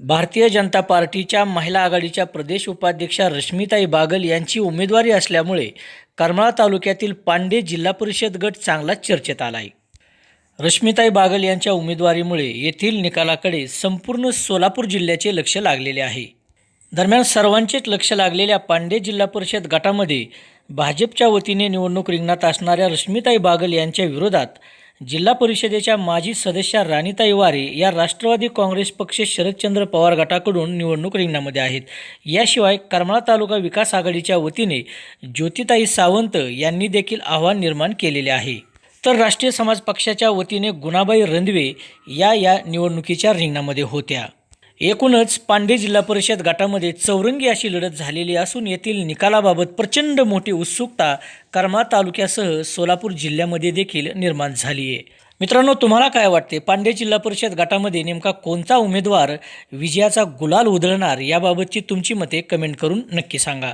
भारतीय जनता पार्टीच्या महिला आघाडीच्या प्रदेश उपाध्यक्षा रश्मिताई बागल यांची उमेदवारी असल्यामुळे करमाळा तालुक्यातील पांडे जिल्हा परिषद गट चांगलाच चर्चेत आला आहे। रश्मिताई बागल यांच्या उमेदवारीमुळे येथील निकालाकडे संपूर्ण सोलापूर जिल्ह्याचे लक्ष लागलेले आहे। दरम्यान सर्वांचेच लक्ष लागलेल्या पांडे जिल्हा परिषद गटामध्ये भाजपच्या वतीने निवडणूक रिंगणात असणाऱ्या रश्मिताई बागल यांच्या विरोधात जिल्हा परिषदेच्या माजी सदस्या राणीताई वारे या राष्ट्रवादी काँग्रेस पक्ष शरदचंद्र पवार गटाकडून निवडणूक रिंगणामध्ये आहेत। याशिवाय करमाळा तालुका विकास आघाडीच्या वतीने ज्योतिताई सावंत यांनी देखील आव्हान निर्माण केलेले आहे। तर राष्ट्रीय समाज पक्षाच्या वतीने गुणाबाई रंधवे या निवडणुकीच्या रिंगणामध्ये होत्या। एकूणच पांडे जिल्हा परिषद गटामध्ये चौरंगी अशी लढत झालेली असून येथील निकालाबाबत प्रचंड मोठी उत्सुकता करमाळा तालुक्यासह सोलापूर जिल्ह्यामध्ये देखील निर्माण झाली आहे। मित्रांनो, तुम्हाला काय वाटते? पांडे जिल्हा परिषद गटामध्ये नेमका कोणता उमेदवार विजयाचा गुलाल उधळणार याबाबतची तुमची मते कमेंट करून नक्की सांगा।